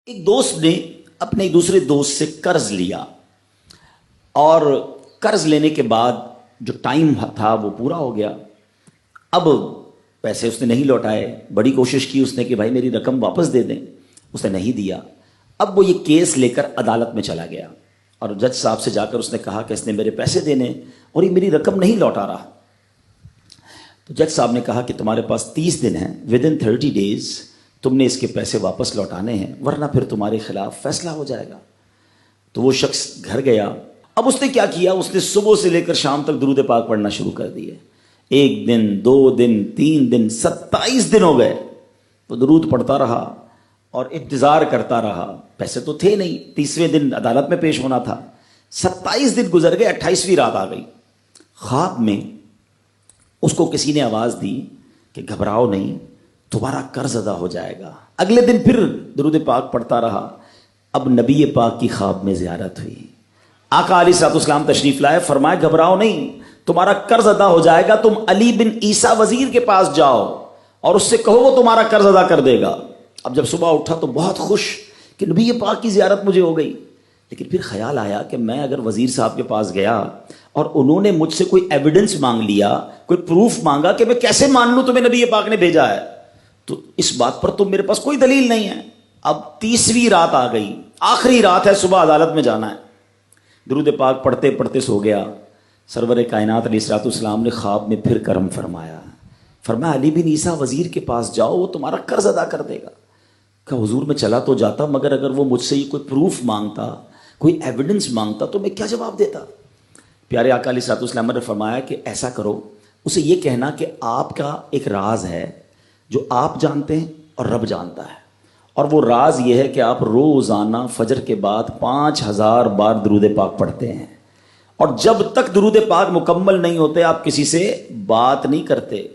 ایک دوست نے اپنے ایک دوسرے دوست سے قرض لیا اور قرض لینے کے بعد جو ٹائم تھا وہ پورا ہو گیا. اب پیسے اس نے نہیں لوٹائے. بڑی کوشش کی اس نے کہ بھائی میری رقم واپس دے دیں. اس نے نہیں دیا. اب وہ یہ کیس لے کر عدالت میں چلا گیا اور جج صاحب سے جا کر اس نے کہا کہ اس نے میرے پیسے دینے اور یہ میری رقم نہیں لوٹا رہا. تو جج صاحب نے کہا کہ تمہارے پاس 30 دن ہیں, ودن 30 days تم نے اس کے پیسے واپس لوٹانے ہیں ورنہ پھر تمہارے خلاف فیصلہ ہو جائے گا. تو وہ شخص گھر گیا. اب اس نے کیا کیا, اس نے صبح سے لے کر شام تک درود پاک پڑھنا شروع کر دیے. 1 دن 2 دن 3 دن 27 دن ہو گئے. وہ درود پڑھتا رہا اور انتظار کرتا رہا. پیسے تو تھے نہیں, 30ویں دن عدالت میں پیش ہونا تھا. 27 دن گزر گئے, 28ویں رات آ گئی. خواب میں اس کو کسی نے آواز دی کہ گھبراؤ نہیں, تمہارا قرض ادا ہو جائے گا. اگلے دن پھر درود پاک پڑھتا رہا. اب نبی پاک کی خواب میں زیارت ہوئی. آقا علیہ الصلوۃ والسلام تشریف لائے, فرمائے گھبراؤ نہیں, تمہارا قرض ادا ہو جائے گا. تم علی بن عیسیٰ وزیر کے پاس جاؤ اور اس سے کہو وہ تمہارا قرض ادا کر دے گا. اب جب صبح اٹھا تو بہت خوش کہ نبی پاک کی زیارت مجھے ہو گئی. لیکن پھر خیال آیا کہ میں اگر وزیر صاحب کے پاس گیا اور انہوں نے مجھ سے کوئی ایویڈنس مانگ لیا, کوئی پروف مانگا, کہ میں کیسے مان لوں تمہیں نبی پاک نے بھیجا ہے, تو اس بات پر تو میرے پاس کوئی دلیل نہیں ہے. اب 30ویں رات آ گئی, آخری رات ہے, صبح عدالت میں جانا ہے. درود پاک پڑھتے پڑھتے سو گیا. سرور کائنات علیہ الصلوۃ والسلام نے خواب میں پھر کرم فرمایا. فرمایا علی بن عیسیٰ وزیر کے پاس جاؤ, وہ تمہارا قرض ادا کر دے گا. کہ حضور میں چلا تو جاتا, مگر اگر وہ مجھ سے یہ کوئی پروف مانگتا, کوئی ایویڈنس مانگتا, تو میں کیا جواب دیتا. پیارے آقا علیہ الصلوۃ والسلام نے فرمایا کہ ایسا کرو, اسے یہ کہنا کہ آپ کا ایک راز ہے جو آپ جانتے ہیں اور رب جانتا ہے, اور وہ راز یہ ہے کہ آپ روزانہ فجر کے بعد 5000 بار درود پاک پڑھتے ہیں, اور جب تک درود پاک مکمل نہیں ہوتے آپ کسی سے بات نہیں کرتے.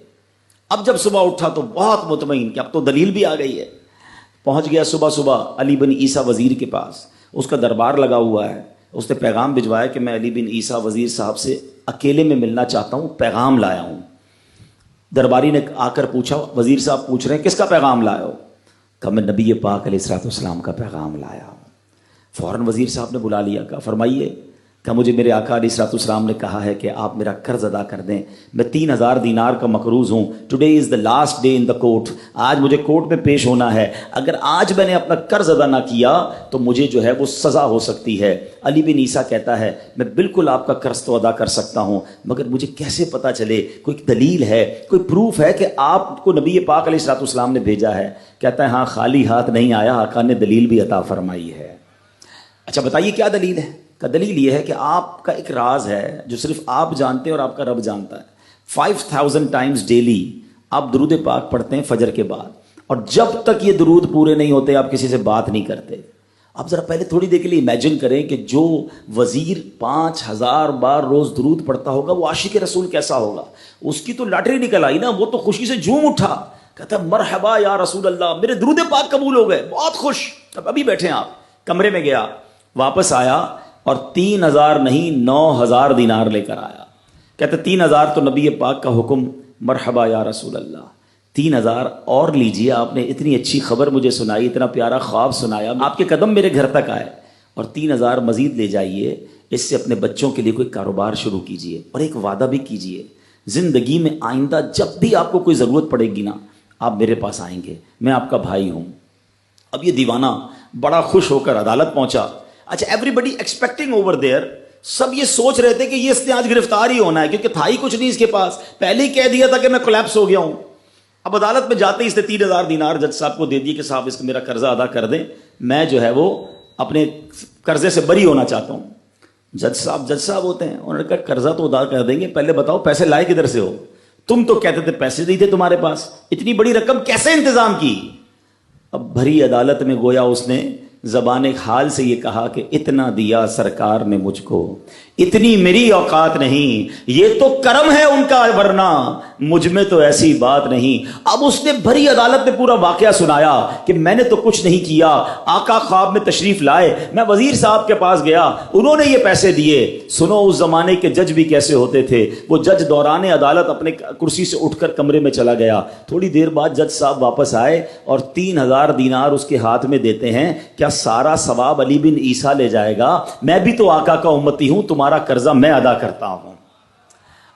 اب جب صبح اٹھا تو بہت مطمئن کہ اب تو دلیل بھی آ گئی ہے. پہنچ گیا صبح صبح علی بن عیسیٰ وزیر کے پاس. اس کا دربار لگا ہوا ہے. اس نے پیغام بھجوایا کہ میں علی بن عیسیٰ وزیر صاحب سے اکیلے میں ملنا چاہتا ہوں, پیغام لایا ہوں. درباری نے آ کر پوچھا, وزیر صاحب پوچھ رہے ہیں کس کا پیغام لائے ہو؟ کہا میں نبی پاک علیہ الصلوۃ والسلام کا پیغام لایا ہوں. فوراً وزیر صاحب نے بلا لیا. کہا فرمائیے. کہ مجھے میرے آقا علیہ الصلوۃ والسلام نے کہا ہے کہ آپ میرا قرض ادا کر دیں. میں 3000 دینار کا مقروض ہوں. Today is the last day in the court. آج مجھے کورٹ میں پیش ہونا ہے. اگر آج میں نے اپنا قرض ادا نہ کیا تو مجھے جو ہے وہ سزا ہو سکتی ہے. علی بن عیسیٰ کہتا ہے میں بالکل آپ کا قرض تو ادا کر سکتا ہوں, مگر مجھے کیسے پتہ چلے, کوئی دلیل ہے, کوئی پروف ہے کہ آپ کو نبی پاک علیہ الصلوۃ والسلام نے بھیجا ہے؟ کہتا ہے ہاں, خالی ہاتھ نہیں آیا, آقا نے دلیل بھی عطا فرمائی ہے. اچھا بتائیے کیا دلیل ہے؟ کا دلیل یہ ہے کہ آپ کا ایک راز ہے جو صرف آپ جانتے ہیں اور آپ کا رب جانتا ہے. 5000 ٹائمز ڈیلی آپ درود پاک پڑھتے ہیں فجر کے بعد, اور جب تک یہ درود پورے نہیں ہوتے آپ کسی سے بات نہیں کرتے. آپ ذرا پہلے تھوڑی دیر کے لیے امیجن کریں کہ جو وزیر 5000 بار روز درود پڑھتا ہوگا وہ عاشق رسول کیسا ہوگا. اس کی تو لاٹری نکل آئی نا, وہ تو خوشی سے جھوم اٹھا, کہتا مرحبا یا رسول اللہ, میرے درود پاک قبول ہو گئے, بہت خوش. اب ابھی بیٹھے ہیں آپ, کمرے میں گیا, واپس آیا اور 3000 نہیں 9000 دینار لے کر آیا. کہتے 3000 تو نبی پاک کا حکم, مرحبا یا رسول اللہ, 3000 اور لیجئے, آپ نے اتنی اچھی خبر مجھے سنائی, اتنا پیارا خواب سنایا, آپ کے قدم میرے گھر تک آئے, اور 3000 مزید لے جائیے, اس سے اپنے بچوں کے لیے کوئی کاروبار شروع کیجئے, اور ایک وعدہ بھی کیجئے, زندگی میں آئندہ جب بھی آپ کو کوئی ضرورت پڑے گی نا, آپ میرے پاس آئیں گے, میں آپ کا بھائی ہوں. اب یہ دیوانہ بڑا خوش ہو کر عدالت پہنچا. اچھا everybody expecting over there, سب یہ سوچ رہے تھے کہ یہ اس نے آج گرفتار ہی ہونا ہے, کیونکہ تھا ہی کچھ نہیں اس کے پاس, پہلے ہی کہہ دیا تھا کہ میں کولیپس ہو گیا ہوں. اب عدالت میں جاتے ہی اس نے 3000 دینار جج صاحب کو دے دیے کہ صاحب اس کو میرا قرضہ ادا کر دیں, میں جو ہے وہ اپنے قرضے سے بری ہونا چاہتا ہوں. جج صاحب ہوتے ہیں, انہوں نے کہا قرضہ تو ادا کر دیں گے, پہلے بتاؤ پیسے لائے کدھر سے ہو؟ تم تو کہتے تھے پیسے نہیں تھے تمہارے پاس, اتنی بڑی رقم کیسے انتظام کی؟ اب بھری عدالت میں گویا اس نے زبان حال سے یہ کہا کہ اتنا دیا سرکار نے مجھ کو، اتنی میری اوقات نہیں، یہ تو کرم ہے ان کا ورنہ مجھ میں تو ایسی بات نہیں۔ اب اس نے بھری عدالت میں پورا واقعہ سنایا کہ میں نے تو کچھ نہیں کیا، آقا خواب میں تشریف لائے، میں وزیر صاحب کے پاس گیا، انہوں نے یہ پیسے دیے۔ سنو اس زمانے کے جج بھی کیسے ہوتے تھے، وہ جج دوران عدالت اپنے کرسی سے اٹھ کر کمرے میں چلا گیا، تھوڑی دیر بعد جج صاحب واپس آئے اور 3000 دینار اس کے ہاتھ میں دیتے ہیں۔ کیا سارا ثواب علی بن عیسیٰ لے جائے گا؟ میں بھی تو آقا کا امتی ہوں، تمہارا قرضہ میں ادا کرتا ہوں۔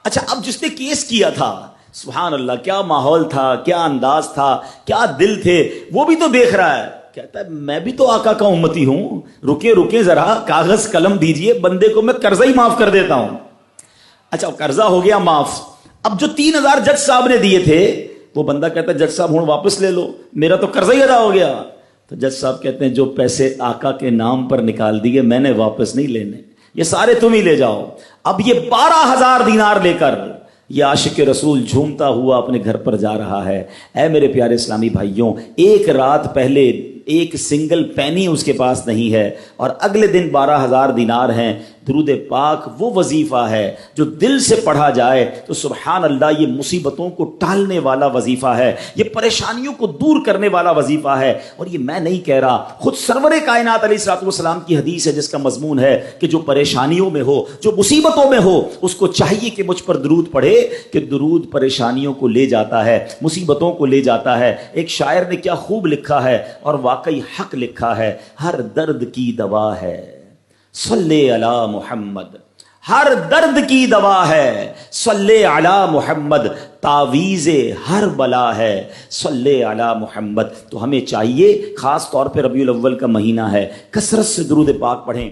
اچھا، اب جس نے کیس کیا تھا، سبحان اللہ، کیا ماحول تھا، کیا انداز تھا، کیا دل تھے، وہ بھی تو دیکھ رہا ہے، کہتا ہے میں بھی تو آقا کا امتی ہوں، رکے ذرا، کاغذ قلم دیجئے، بندے کو میں قرضہ ہی معاف کر دیتا ہوں۔ اچھا، قرضہ ہو گیا معاف۔ اب جو 3000 جج صاحب نے دیے تھے، وہ بندہ کہتا ہے جج صاحب ہوں واپس لے لو، میرا تو قرضہ ہی ادا ہو گیا۔ تو جج صاحب کہتے ہیں جو پیسے آقا کے نام پر نکال دیے میں نے واپس نہیں لینے، یہ سارے تم ہی لے جاؤ۔ اب یہ 12000 دینار لے کر یہ عاشق رسول جھومتا ہوا اپنے گھر پر جا رہا ہے۔ اے میرے پیارے اسلامی بھائیوں، ایک رات پہلے ایک سنگل پینی اس کے پاس نہیں ہے، اور اگلے دن 12000 دینار ہیں۔ درود پاک وہ وظیفہ ہے جو دل سے پڑھا جائے تو سبحان اللہ یہ مصیبتوں کو ٹالنے والا وظیفہ ہے، یہ پریشانیوں کو دور کرنے والا وظیفہ ہے۔ اور یہ میں نہیں کہہ رہا، خود سرور کائنات علیہ الصلوۃ والسلام کی حدیث ہے جس کا مضمون ہے کہ جو پریشانیوں میں ہو، جو مصیبتوں میں ہو، اس کو چاہیے کہ مجھ پر درود پڑھے، کہ درود پریشانیوں کو لے جاتا ہے، مصیبتوں کو لے جاتا ہے۔ ایک شاعر نے کیا خوب لکھا ہے، اور واقعی حق لکھا ہے، ہر درد کی دوا ہے صلی علی محمد، ہر درد کی دوا ہے صلی علی محمد، تعویذ ہر بلا ہے صلی علی محمد۔ تو ہمیں چاہیے، خاص طور پہ ربیع الاول کا مہینہ ہے، کثرت سے درود پاک پڑھیں۔